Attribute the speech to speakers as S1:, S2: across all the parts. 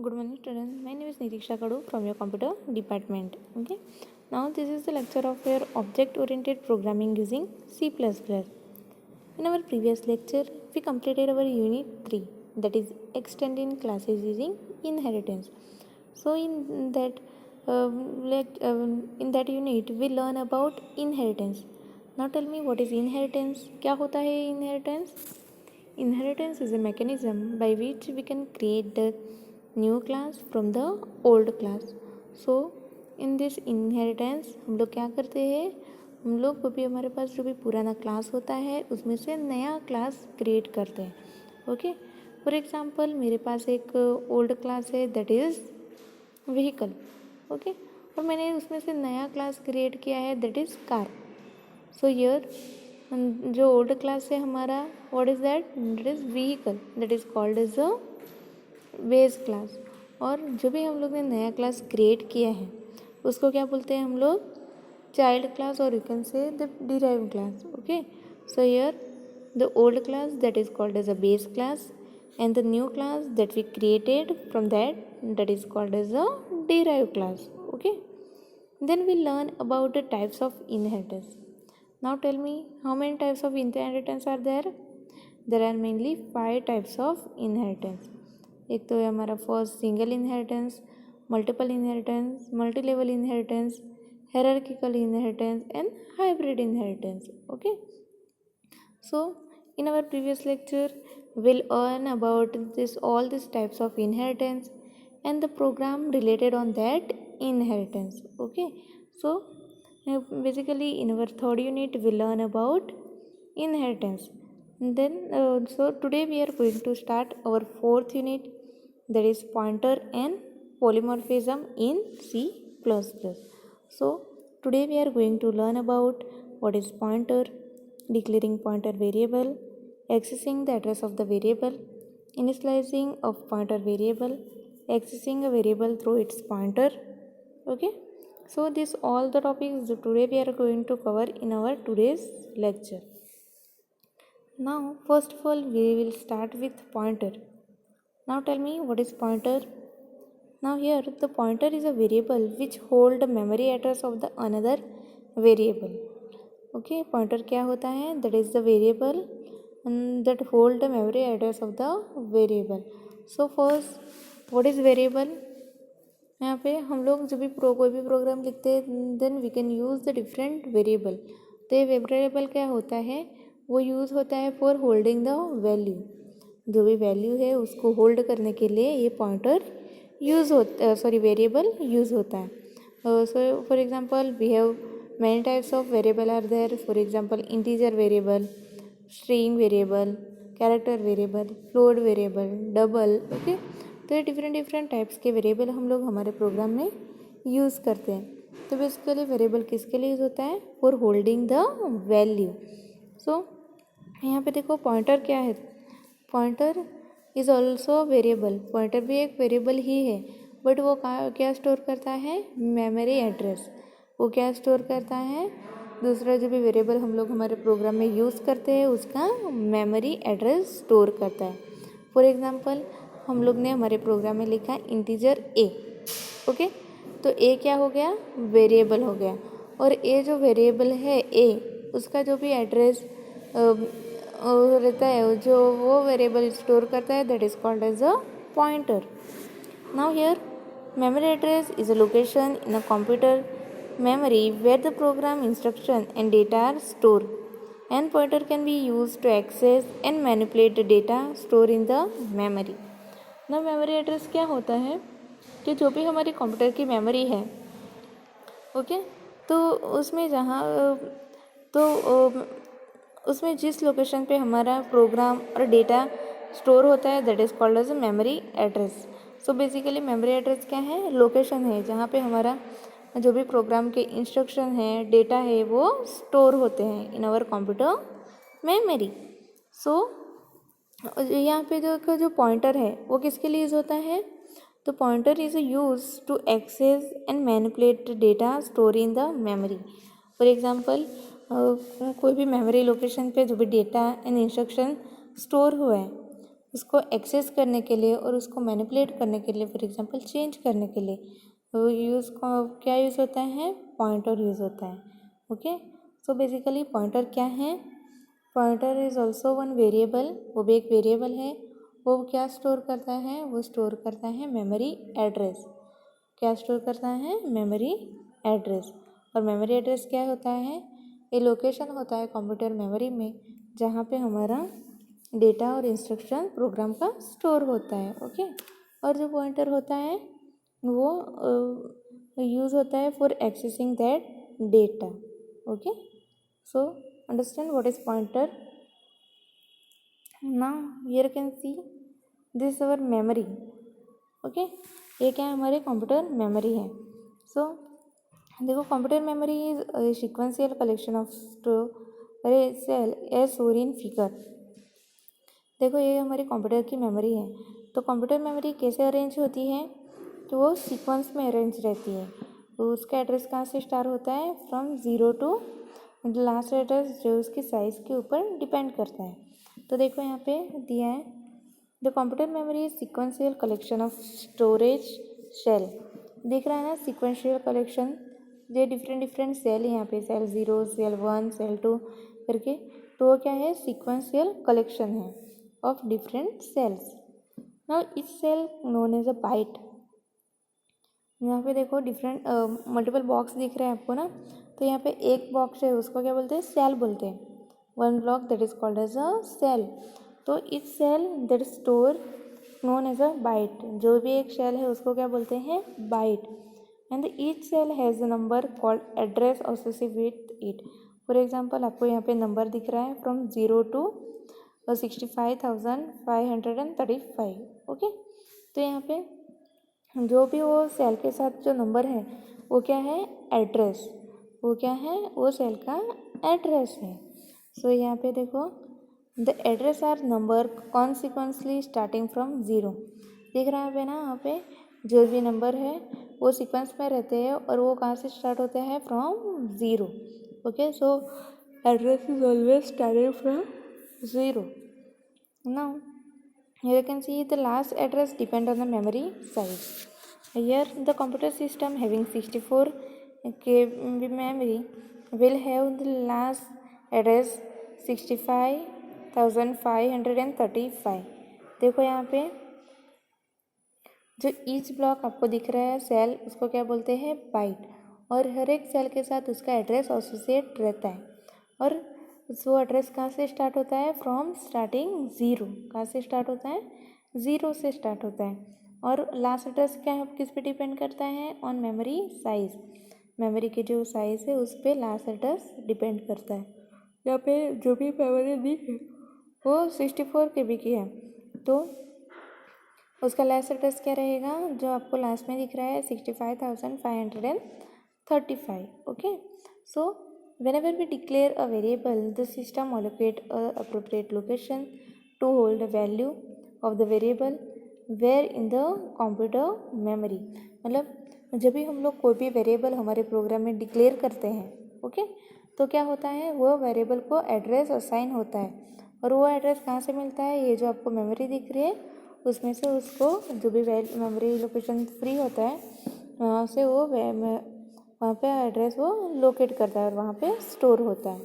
S1: Good morning students, my name is Nitiksha Kadu from your computer department. Okay, now this is the lecture of your object oriented programming using C++. In our previous lecture, we completed our unit 3, that is extending classes using inheritance. So in that unit we learn about inheritance. Now tell me, what is inheritance? क्या होता है inheritance? Inheritance is a mechanism by which we can create the new class from the old class. So in this inheritance हम लोग क्या करते हैं, हम लोग वो भी हमारे पास जो भी पुराना क्लास होता है उसमें से नया क्लास क्रिएट करते हैं. ओके, फॉर एग्जांपल मेरे पास एक ओल्ड क्लास है दैट इज़ व्हीकल. ओके, और मैंने उसमें से नया क्लास क्रिएट किया है that is car. So here जो ओल्ड क्लास है हमारा, what is that is vehicle, that is called as a base class. और जो भी हम लोग ने नया क्लास क्रिएट किया है उसको क्या बोलते हैं हम लोग, चाइल्ड क्लास, और you can say the derived class. Okay, so here the old class that is called as a base class and the new class that we created from that is called as a derived class. Okay, then we learn about the types of inheritance. Now tell me, how many types of inheritance are there? There are mainly 5 types of inheritance. एक तो है हमारा first single inheritance, multiple inheritance, multi level inheritance, hierarchical inheritance and hybrid inheritance. Okay, so in our previous lecture we'll learn about all these types of inheritance and the program related on that inheritance. Okay, so basically in our third unit we'll learn about inheritance. And then so today we are going to start our fourth unit, that is pointer and polymorphism in C++. So today we are going to learn about what is pointer, declaring pointer variable, accessing the address of the variable, initializing of pointer variable, accessing a variable through its pointer. Okay, so this all the topics today we are going to cover in our today's lecture. Now first of all we will start with pointer. Now tell me, what is pointer? Now here the pointer is a variable which hold the memory address of the another variable. Okay, pointer क्या होता है, that is the variable that hold the memory address of the variable. So first what is variable? यहाँ पे हम लोग जब भी कोई भी प्रोग्राम लिखते हैं then we can use the different variable. तो ये वेरिएबल क्या होता है, वो यूज़ होता है फॉर होल्डिंग द वैल्यू. जो भी वैल्यू है उसको होल्ड करने के लिए ये पॉइंटर यूज़ होता, वेरिएबल यूज़ होता है. So for example we have many types of variable are there. For example, integer variable, string variable, character variable, float variable, double. Okay, तो ये डिफरेंट टाइप्स के वेरिएबल हम लोग हमारे प्रोग्राम में यूज़ करते हैं. तो बेसिकली वेरिएबल किसके लिए यूज़ होता है, फॉर होल्डिंग द वैल्यू. सो यहाँ पे देखो पॉइंटर क्या है, pointer is also variable. Pointer भी एक वेरिएबल ही है, बट वो क्या स्टोर करता है, मेमोरी एड्रेस. वो क्या स्टोर करता है, दूसरा जो भी वेरिएबल हम लोग हमारे प्रोग्राम में यूज़ करते हैं उसका मेमोरी एड्रेस स्टोर करता है. फॉर एग्जांपल हम लोग ने हमारे प्रोग्राम में लिखा इंटीजर ए. ओके, तो ए क्या हो गया, वेरिएबल हो गया. और ए जो वेरिएबल है ए, उसका जो भी एड्रेस रहता है, जो वो वेरिएबल स्टोर करता है, that is called as a pointer. Now here memory address is a location in a computer memory where the program instruction and data are stored, and pointer can be used to access and manipulate the data stored in the memory. Now memory address क्या होता है कि जो भी हमारी computer की memory है, okay, तो उसमें जहाँ तो उसमें जिस लोकेशन पे हमारा प्रोग्राम और डेटा स्टोर होता है that is called as a memory address. So basically memory address क्या है, लोकेशन है जहाँ पे हमारा जो भी प्रोग्राम के इंस्ट्रक्शन है, डेटा है, वो स्टोर होते हैं इन आवर कंप्यूटर मेमोरी. सो यहाँ पे जो पॉइंटर है वो किसके लिए यूज़ होता है, तो pointer is use to access and manipulate data store in the memory. For example कोई भी मेमोरी लोकेशन पे जो भी डेटा एंड इंस्ट्रक्शन स्टोर हुआ है, उसको एक्सेस करने के लिए और उसको मैनिपुलेट करने के लिए, फॉर एग्जांपल चेंज करने के लिए, तो क्या यूज़ होता है, पॉइंटर यूज़ होता है। ओके, सो बेसिकली पॉइंटर क्या है, pointer is also one variable, वो भी एक वेरिएबल है। वो क्या स्टोर करता है, वो स्टोर करता है मेमोरी एड्रेस। क्या स्टोर करता है, मेमोरी एड्रेस। और मेमोरी एड्रेस क्या होता है, ये लोकेशन होता है कंप्यूटर मेमोरी में जहाँ पे हमारा डेटा और इंस्ट्रक्शन प्रोग्राम का स्टोर होता है। ओके, और जो पॉइंटर होता है वो यूज़ होता है for accessing that data. Okay, so understand what is pointer. Now here can see this our memory. Okay, ये क्या है, हमारे कंप्यूटर मेमोरी है। सो देखो, computer memory is sequential collection of cell as shown in figure. देखो, ये हमारी computer की मेमोरी है। तो कंप्यूटर मेमोरी कैसे अरेंज होती है, तो वो सीक्वेंस में अरेंज रहती है। तो उसका एड्रेस कहाँ से स्टार्ट होता है, फ्रॉम 0 टू लास्ट एड्रेस, जो उसकी साइज़ के ऊपर डिपेंड करता है। तो देखो यहाँ पे दिया है, the computer memory is sequential collection of storage cell. दिख रहा है ना, सिक्वेंशियल कलेक्शन, ये डिफरेंट सेल है यहाँ पे, सेल 0, सेल 1, सेल 2 करके। तो वो क्या है, सिक्वेंशियल कलेक्शन है of different cells. Now each cell known as a byte. यहाँ पे देखो डिफरेंट मल्टीपल बॉक्स दिख रहे हैं आपको ना, तो यहाँ पे एक बॉक्स है उसको क्या बोलते हैं, सेल बोलते हैं। One block that is called as a cell. तो each cell that store known as a byte, जो भी एक सेल है उसको क्या बोलते हैं, byte. And each cell has a number called address associated with it. For example आपको यहाँ पे नंबर दिख रहा है फ्रॉम 0 टू 65,535। ओके, तो यहाँ पे जो भी वो सेल के साथ जो नंबर है वो क्या है, एड्रेस। वो क्या है, वो सेल का एड्रेस है। सो यहाँ पे देखो, the address are number consequently starting from 0। दिख रहा है ना यहाँ पे, जो भी नंबर है वो सीक्वेंस में रहते हैं और वो कहाँ से स्टार्ट होते हैं, from 0। Okay, so address is always starting from 0. Now here you can see the last address depend on the memory size. Here the computer system having 64 KB memory will have the last address 65,535. देखो यहाँ पे जो each block आपको दिख रहा है cell, उसको क्या बोलते हैं, बाइट। और हर एक सेल के साथ उसका एड्रेस एसोसिएट रहता है। और वो एड्रेस कहाँ से स्टार्ट होता है, फ्रॉम स्टार्टिंग 0। कहाँ से स्टार्ट होता है, 0 से स्टार्ट होता है। और लास्ट एड्रेस क्या है, किस पे डिपेंड करता है, ऑन मेमोरी साइज़। मेमोरी की जो साइज़ है उस पर लास्ट एड्रेस डिपेंड करता है। यहाँ पे जो भी मेमोरी दी है वो 64 KB की है, तो उसका लास्ट एड्रेस क्या रहेगा, जो आपको लास्ट में दिख रहा है 65,535. Okay, so whenever we declare a variable, the system allocate a appropriate location to hold the value of the variable where in the computer memory. मतलब जब भी हम लोग कोई भी वेरिएबल हमारे प्रोग्राम में डिक्लेयर करते हैं, ओके, तो क्या होता है, वो वेरिएबल को एड्रेस असाइन होता है। और वो एड्रेस कहाँ से मिलता है, ये जो आपको मेमोरी दिख रही है उसमें से उसको जो भी मेमोरी लोकेशन फ्री होता है वहाँ से वो वहाँ पे एड्रेस वो लोकेट करता है और वहाँ पे स्टोर होता है।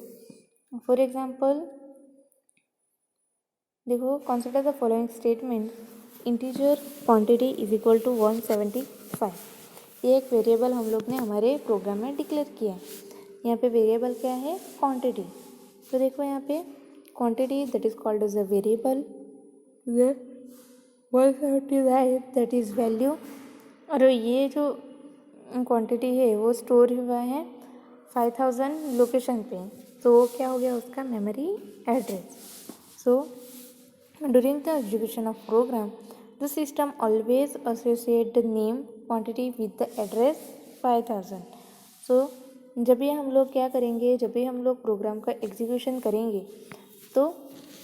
S1: फॉर एग्जांपल देखो, consider the following statement, integer quantity is equal to 175। ये एक वेरिएबल हम लोग ने हमारे प्रोग्राम में डिक्लेयर किया है। यहाँ पे वेरिएबल क्या है, क्वांटिटी। तो देखो यहाँ पे quantity that is called as a variable, 175 that is value. और ये जो क्वांटिटी है वो स्टोर हुआ है 5000 लोकेशन पे, तो वो क्या हो गया, उसका memory address. So during the execution of program the system always associate the name quantity with the address 5000. So जब भी हम लोग क्या करेंगे, जब भी हम लोग प्रोग्राम का एग्जीक्यूशन करेंगे तो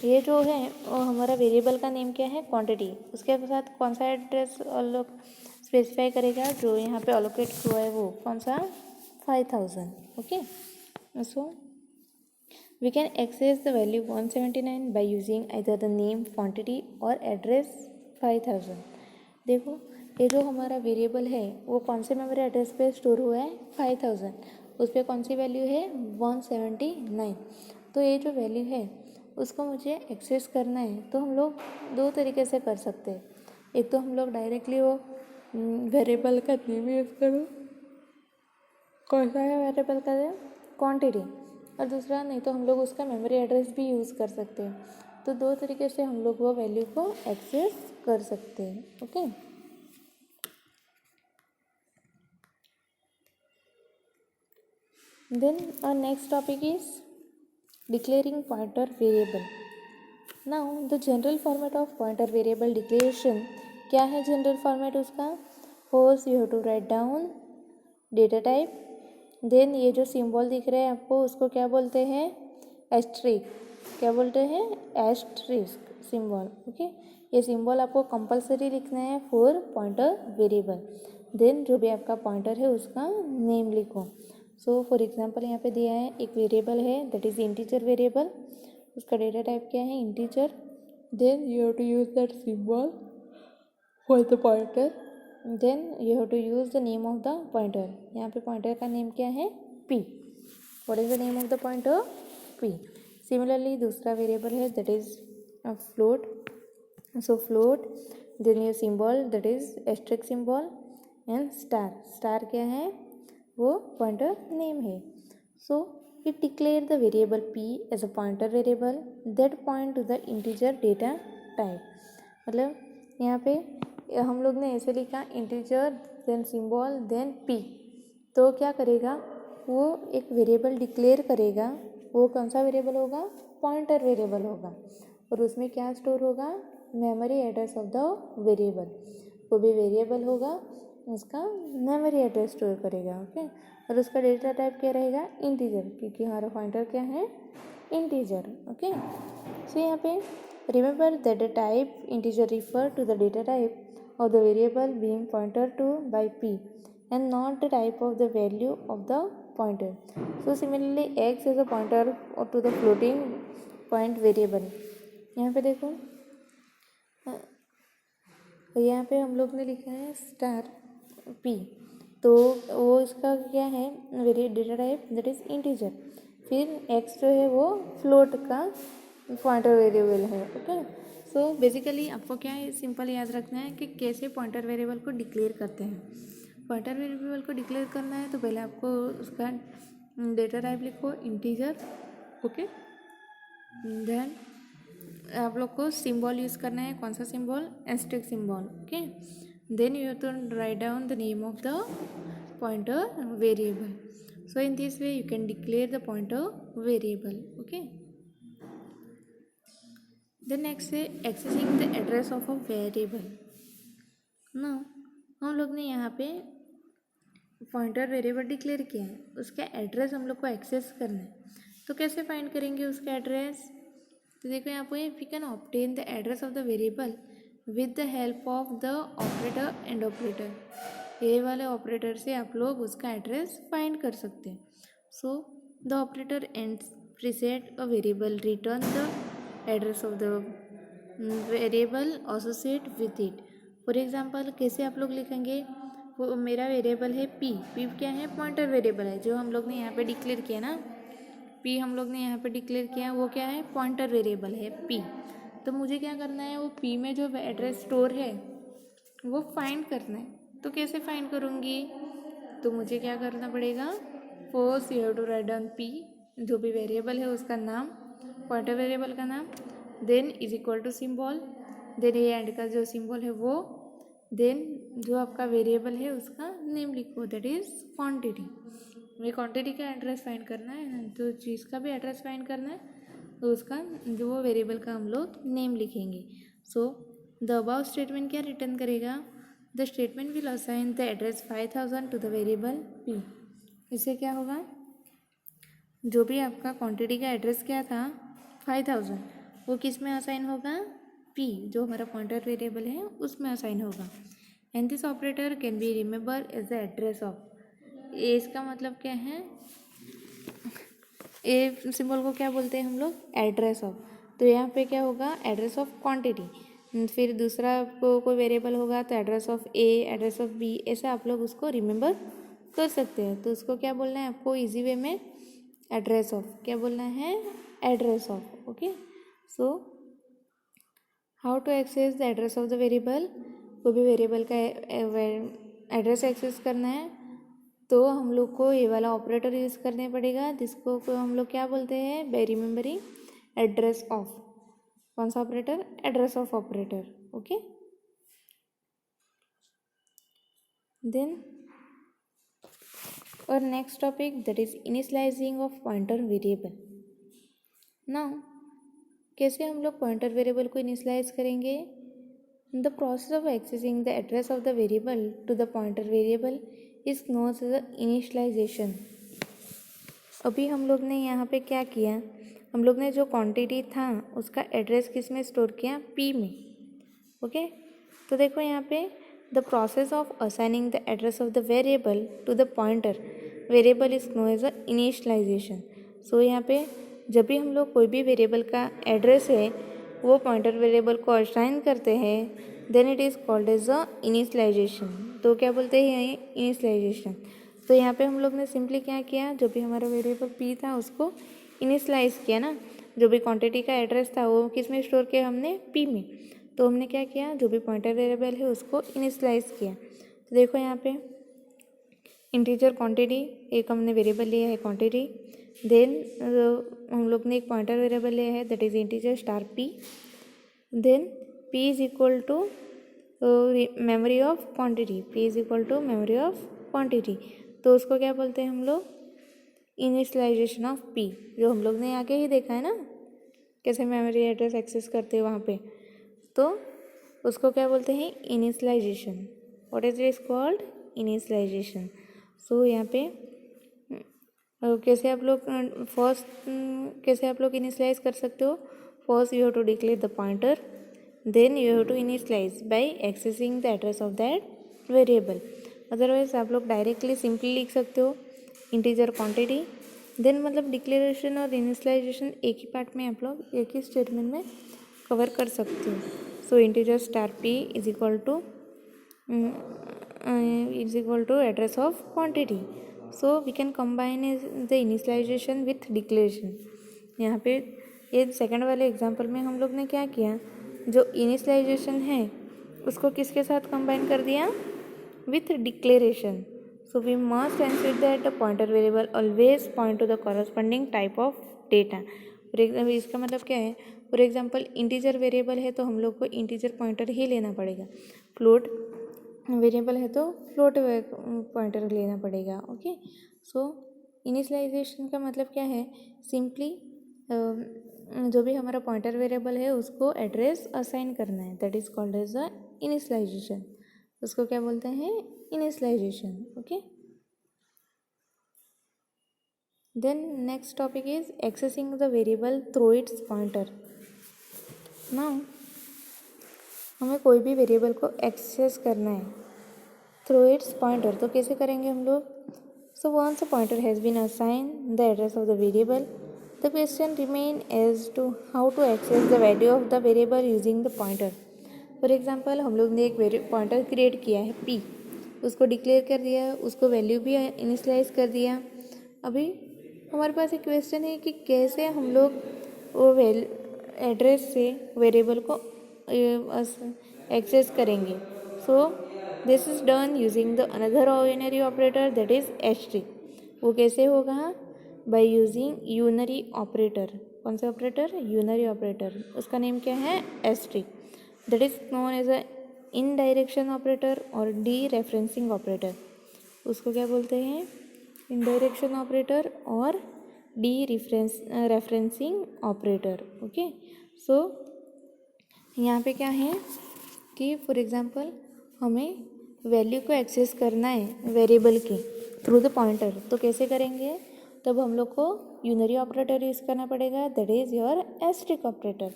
S1: ये जो है वो हमारा वेरिएबल का नेम क्या है, क्वांटिटी, उसके साथ कौन सा एड्रेस लोग स्पेसिफाई करेगा, जो यहाँ पे अलोकेट हुआ है वो कौन सा, 5000. Okay, so We can access the value 179 by using either the name, quantity और एड्रेस 5000. देखो ये जो हमारा वेरिएबल है वो कौन से मेमोरी एड्रेस पे स्टोर हुआ है 5000. उस पर कौन सी वैल्यू है 179. तो ये जो वैल्यू है उसको मुझे एक्सेस करना है तो हम लोग दो तरीके से कर सकते हैं. एक तो हम लोग डायरेक्टली वो वेरिएबल का नेम यूज़ करो, कौन सा है वेरिएबल का नेम क्वांटिटी, और दूसरा नहीं तो हम लोग उसका मेमोरी एड्रेस भी यूज़ कर सकते हैं. तो दो तरीके से हम लोग वो वैल्यू को एक्सेस कर सकते हैं. Okay. Then our next topic is declaring pointer variable. Now the general format of pointer variable declaration, क्या है जनरल फॉर्मेट उसका? First you have to write down data type, then ये जो सिंबल दिख रहा है आपको उसको क्या बोलते हैं? एस्ट्रिक. क्या बोलते हैं? Asterisk symbol. ओके. ये सिंबल आपको कंपलसरी लिखना है फॉर पॉइंटर वेरिएबल. देन जो भी आपका पॉइंटर है उसका नेम लिखो. सो फॉर एग्जांपल यहाँ पे दिया है एक वेरिएबल है दैट इज़ इंटीजर वेरिएबल. उसका डेटा टाइप क्या है? Integer. Then you have to use that symbol for the pointer. Then you have to use the name of the pointer. यहाँ पे पॉइंटर का नेम क्या है? P. What is the name of the pointer? P. Similarly दूसरा variable है that is float. So float. Then your symbol that is asterisk symbol and star. Star क्या है? वो पॉइंटर नेम है. सो it declare the variable p as a pointer variable that point to the integer data type. मतलब यहाँ पे हम लोग ने ऐसे लिखा integer then symbol then p. तो क्या करेगा वो एक वेरिएबल डिक्लेयर करेगा. वो कौन सा वेरिएबल होगा? पॉइंटर वेरिएबल होगा. और उसमें क्या स्टोर होगा? Memory address of the variable. वो भी वेरिएबल होगा उसका मेमोरी एड्रेस स्टोर करेगा. ओके. और उसका डेटा टाइप क्या रहेगा? इंटीजर, क्योंकि हमारा पॉइंटर क्या है? इंटीजर. ओके. सो यहाँ पे remember that the type integer refer to the data type of the variable being pointer to by p and not the type of the value of the pointer. So similarly x is a pointer to the floating point variable. यहाँ पे देखो यहाँ पे हम लोग ने लिखा है स्टार p. तो वो इसका क्या है? Very data type that is integer. फिर x जो है वो फ्लोट का पॉइंटर वेरिएबल है. ओके. सो बेसिकली आपको क्या है सिंपल याद रखना है कि कैसे पॉइंटर वेरिएबल को डिक्लेयर करते हैं. पॉइंटर वेरिएबल को डिक्लेयर करना है तो पहले आपको उसका डेटा टाइप लिखो इंटीजर. ओके. देन आप लोग को सिंबल यूज़ करना है. कौन सा सिंबल? Asterisk symbol. Okay. Then you have to write down the name of the pointer variable. So in this way you can declare the pointer variable. Okay. The next है accessing the address of a variable. Now हम लोग ने यहाँ पे pointer variable declare किया है, उसका address हम लोग को एक्सेस करना है. तो कैसे फाइंड करेंगे उसका एड्रेस? तो देखो यहाँ पे we can obtain the address of the variable with the help of the operator and operator. ये वाले ऑपरेटर से आप लोग उसका एड्रेस फाइंड कर सकते हैं. So the operator and preset a variable return the address of the variable associate with it. For example कैसे आप लोग लिखेंगे? वो मेरा वेरिएबल है p. p क्या है? पॉइंटर वेरिएबल है जो हम लोग ने यहाँ पे डिक्लेयर किया ना. p हम लोग ने यहाँ पे डिक्लेयर किया वो क्या है? पॉइंटर वेरिएबल है p. तो मुझे क्या करना है? वो p में जो एड्रेस स्टोर है वो फाइंड करना है. तो कैसे फाइंड करूँगी? तो मुझे क्या करना पड़ेगा? First you have to write down p, जो भी वेरिएबल है उसका नाम, पॉइंटर वेरिएबल का नाम, then is equal to symbol, then ये एंड का जो सिंबल है वो, देन जो आपका वेरिएबल है उसका नेम लिखो दैट इज़ क्वांटिटी. ये क्वांटिटी का एड्रेस फाइंड करना है. तो चीज़ का भी एड्रेस फाइंड करना है तो उसका जो वो वेरिएबल का हम लोग नेम लिखेंगे. सो द अबाउ स्टेटमेंट क्या रिटर्न करेगा? The statement will assign the address 5000 to the variable p. इससे क्या होगा? जो भी आपका क्वांटिटी का एड्रेस क्या था 5000 वो किस में असाइन होगा? p, जो हमारा पॉइंटर वेरिएबल है उसमें असाइन होगा. And this operator can be remember as the address of. इसका मतलब क्या है? ए सिंबल को क्या बोलते हैं हम लोग, एड्रेस ऑफ। तो यहाँ पे क्या होगा, एड्रेस ऑफ क्वांटिटी। फिर दूसरा कोई वेरिएबल होगा तो address of a, address of b, ऐसे आप लोग उसको रिमेंबर कर सकते हैं। तो उसको क्या बोलना है आपको इजी वे में, एड्रेस ऑफ। क्या बोलना है, address of. Okay, so how to access the address of the variable. कोई भी वेरिएबल का एड्रेस एक्सेस करना है तो हम लोग को ये वाला ऑपरेटर यूज़ करने पड़ेगा, जिसको हम लोग क्या बोलते हैं, बाय रिमेंबरिंग एड्रेस ऑफ। कौन सा operator, address of operator. Okay, then और next topic that is initializing of pointer variable. Now कैसे हम लोग पॉइंटर वेरिएबल को इनिशियलाइज करेंगे। The process of accessing the address of the variable to the pointer variable is known as the initialization. अभी हम लोग ने यहाँ पे क्या किया, हम लोग ने जो क्वांटिटी था उसका एड्रेस किस में स्टोर किया, पी में। ओके, तो देखो यहाँ पे the process of assigning the address of the variable to the pointer variable is known as the initialization. So यहाँ पे जब भी हम लोग कोई भी वेरिएबल का एड्रेस है वो पॉइंटर वेरिएबल को असाइन करते हैं, then it is called as the initialization. तो क्या बोलते हैं, इनिशियलाइजेशन। तो यहाँ पे हम लोग ने सिंपली क्या किया, जो भी हमारा वेरिएबल पी था उसको इनिशियलाइज किया ना। जो भी क्वांटिटी का एड्रेस था वो किस में स्टोर किया हमने, पी में। तो हमने क्या किया, जो भी पॉइंटर वेरिएबल है उसको इनिशियलाइज किया। तो देखो यहाँ पे इंटीजर क्वांटिटी, एक हमने वेरिएबल लिया है क्वांटिटी। देन हम लोग ने एक पॉइंटर वेरिएबल लिया है that is integer star p. Then p is equal to memory of quantity, p is equal to memory of quantity. तो उसको क्या बोलते हैं हम लोग, इनिशियलाइजेशन ऑफ पी, जो हम लोग ने आगे ही देखा है ना कैसे मेमोरी एड्रेस एक्सेस करते हैं वहाँ पे। तो उसको क्या बोलते हैं, initialization. What is it called, initialization. So यहाँ पे कैसे आप लोग फर्स्ट कैसे आप लोग इनिशियलाइज कर सकते हो, first you have to declare the pointer, then you have to initialize by accessing the address of that variable. Otherwise आप लोग डायरेक्टली सिंपली लिख सकते हो इंटीजर क्वांटिटी, देन मतलब डिक्लेरेशन और इनिशियलाइजेशन एक ही पार्ट में आप लोग एक ही स्टेटमेंट में कवर कर सकते हो। So integer star p is equal to address of quantity. So we can combine the initialization with declaration. यहाँ पे ये सेकंड वाले एग्जांपल में हम लोग ने क्या किया, जो इनिशियलाइजेशन है उसको किसके साथ कंबाइन कर दिया, with declaration. So we must ensure that the pointer variable always point to the corresponding type of data. For example इसका मतलब क्या है, फॉर एग्जाम्पल इंटीजर वेरिएबल है तो हम लोग को इंटीजर पॉइंटर ही लेना पड़ेगा, फ्लोट वेरिएबल है तो फ्लोट पॉइंटर लेना पड़ेगा। ओके, सो इनिशियलाइजेशन का मतलब क्या है, सिंपली जो भी हमारा पॉइंटर वेरिएबल है उसको एड्रेस असाइन करना है, that is called as the initialization. उसको क्या बोलते हैं, initialization. Okay, then next topic is accessing the variable through its pointer. Now हमें कोई भी वेरिएबल को एक्सेस करना है थ्रू इट्स पॉइंटर, तो कैसे करेंगे हम लोग। So once a pointer has been assign the address of the variable, the question remain as to how to access the value of the variable using the pointer. For example हम लोग ने एक pointer create किया है p, उसको declare कर दिया, उसको वैल्यू भी इनिशियलाइज कर दिया। अभी हमारे पास एक क्वेश्चन है कि कैसे हम लोग वो एड्रेस से वेरिएबल को एक्सेस करेंगे। So this is done using the another unary operator that is h. वो कैसे होगा, बाय यूजिंग यूनरी ऑपरेटर। कौन सा ऑपरेटर, यूनरी ऑपरेटर, उसका नेम क्या है, s t. That is known as a indirection operator और डी रेफरेंसिंग ऑपरेटर। उसको क्या बोलते हैं, इनडायरेक्शन ऑपरेटर और dereferencing operator. Okay, so यहाँ पे क्या है कि फॉर एग्जांपल हमें वैल्यू को एक्सेस करना है वेरिएबल की थ्रू द पॉइंटर, तो कैसे करेंगे, तब हम लोग को यूनरी ऑपरेटर यूज़ करना पड़ेगा, that is your asterisk operator.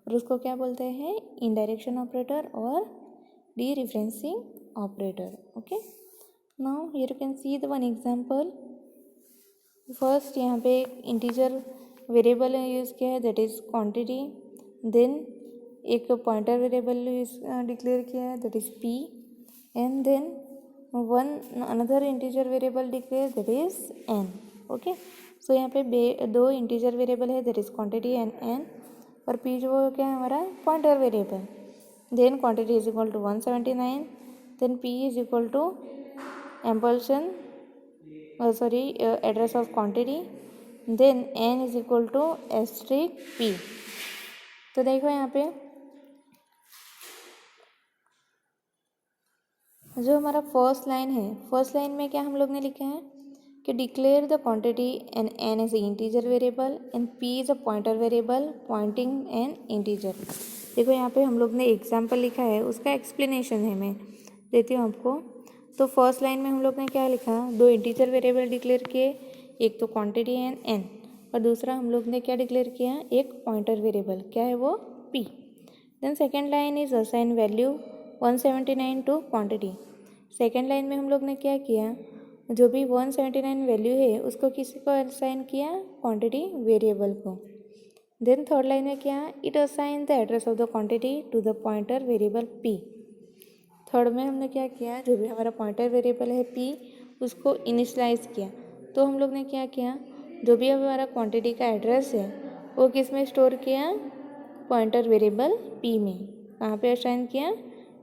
S1: और उसको क्या बोलते हैं, इनडायरेक्शन ऑपरेटर और dereferencing operator. Okay, now here you can see the one example. First यहाँ पे एक इंटीजर वेरिएबल यूज़ किया है, दैट इज़ क्वांटिटी। देन एक पॉइंटर वेरिएबल डिक्लेयर किया है, that is p. And then one another integer variable declare, that is n. Okay, so यहाँ पे दो इंटीजर वेरिएबल है, that is quantity and n, और पी जो क्या है हमारा pointer variable. Then quantity is equal to 179, then p is equal to ampersand address of quantity, then n is equal to asterisk p. तो देखो यहाँ पे जो हमारा फर्स्ट लाइन है, फर्स्ट लाइन में क्या हम लोग ने लिखा है कि declare the quantity and n is integer variable and p is a pointer variable pointing an integer. देखो यहाँ पे हम लोग ने एग्जाम्पल लिखा है, उसका एक्सप्लेनेशन है, मैं देती हूँ आपको। तो फर्स्ट लाइन में हम लोग ने क्या लिखा, दो इंटीजर वेरिएबल डिक्लेयर किए, एक तो क्वांटिटी एंड एन, और दूसरा हम लोग ने क्या डिक्लेयर किया, एक पॉइंटर वेरिएबल, क्या है वो, p. Then second line is assign value 179 to quantity. Second line में हम लोग ने क्या किया, जो भी 179 वैल्यू है उसको किसी को असाइन किया, क्वांटिटी वेरिएबल को। देन थर्ड लाइन में क्या, it assign the address of the quantity to the pointer variable p. Third में हमने क्या किया, जो भी हमारा पॉइंटर वेरिएबल है पी, उसको इनिशलाइज किया। तो हम लोग ने क्या किया, जो भी हमारा क्वांटिटी का एड्रेस है वो किस में स्टोर किया, पॉइंटर वेरिएबल पी में। कहाँ पे असाइन किया,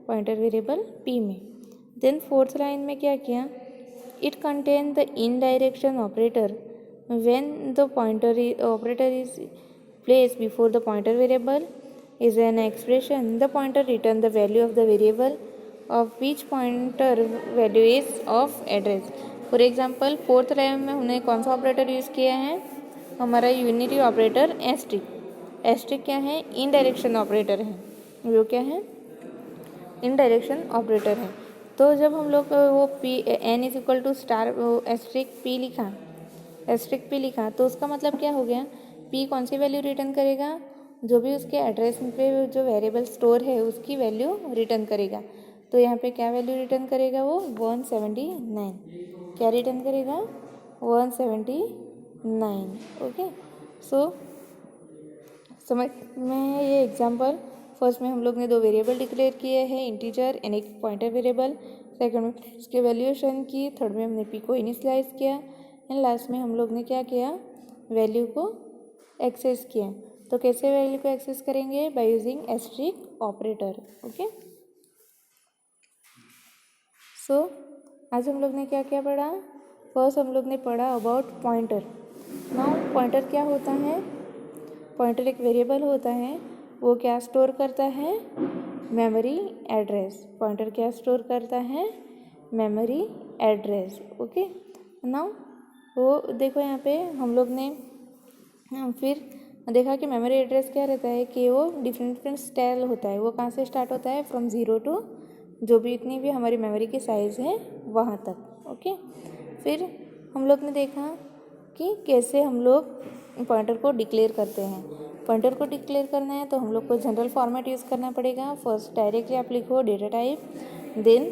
S1: पॉइंटर वेरिएबल पी में। देन फोर्थ लाइन में क्या किया, it contain the indirection operator when the pointer operator is placed before the pointer variable is an expression, the pointer return the value of the variable of which pointer value is of address। For example fourth line में हमने कौन सा operator use किया है, हमारा unity operator asterisk. Asterisk क्या है, इन direction operator है, वो क्या है, इन डायरेक्शन ऑपरेटर है। तो जब हम लोग वो p n is equal to star asterisk p लिखा, तो उसका मतलब क्या हो गया, पी कौन सी वैल्यू रिटर्न करेगा, जो भी उसके एड्रेस पे जो वेरिएबल स्टोर है उसकी वैल्यू रिटर्न करेगा। तो यहाँ पे क्या वैल्यू रिटर्न करेगा वो 179, क्या रिटर्न करेगा 179। ओके, सो समझ में ये एग्जांपल। फर्स्ट में हम लोग ने दो वेरिएबल डिक्लेयर किए हैं, इंटीजर एंड एक पॉइंटर वेरिएबल। सेकंड में इसकी वैल्यूएशन की। थर्ड में हमने पी को इनिशियलाइज किया एंड लास्ट में हम लोग ने क्या किया, वैल्यू को एक्सेस किया। तो कैसे वैल्यू को एक्सेस करेंगे, by using asterisk operator. Okay, so आज हम लोग ने क्या क्या पढ़ा, फर्स्ट हम लोग ने पढ़ा अबाउट पॉइंटर। नाउ पॉइंटर क्या होता है, पॉइंटर एक वेरिएबल होता है, वो क्या स्टोर करता है, मेमोरी एड्रेस। पॉइंटर क्या स्टोर करता है, मेमोरी एड्रेस। ओके, नाउ वो देखो यहाँ पे हम लोग ने फिर देखा कि मेमोरी एड्रेस क्या रहता है कि वो डिफरेंट स्टाइल होता है। वो कहाँ से स्टार्ट होता है, फ्रॉम 0 टू जो भी इतनी भी हमारी मेमोरी की साइज़ है वहाँ तक। ओके, फिर हम लोग ने देखा कि कैसे हम लोग पॉइंटर को डिक्लेयर करते हैं। पॉइंटर को डिक्लेयर करना है तो हम लोग को जनरल फॉर्मेट यूज़ करना पड़ेगा। फर्स्ट डायरेक्टली आप लिखो डेटा टाइप, देन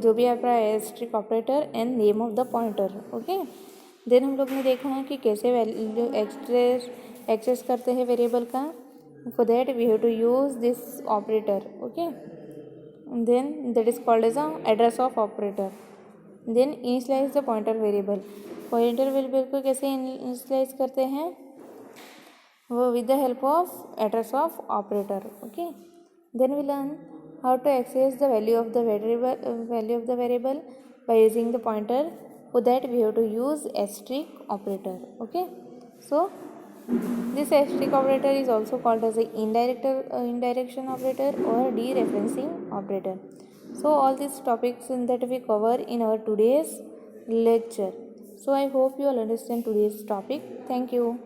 S1: जो भी आपका asterisk operator and name of the pointer. Okay, then हम लोग ने देखा है कि कैसे वैल्यू एक्सेस करते हैं वेरिएबल का। For that we have to use this operator. Okay, then that is called as a address of operator. Then initialize the pointer variable. Pointer variable को कैसे इनिशियलाइज करते हैं, वो with the help of address of operator. Okay, then we learn how to access the value of the variable by using the pointer. For that we have to use asterisk operator. Okay, so this asterisk operator is also called as a indirection operator or dereferencing operator. So all these topics that we cover in our today's lecture. So I hope you all understand today's topic. Thank you.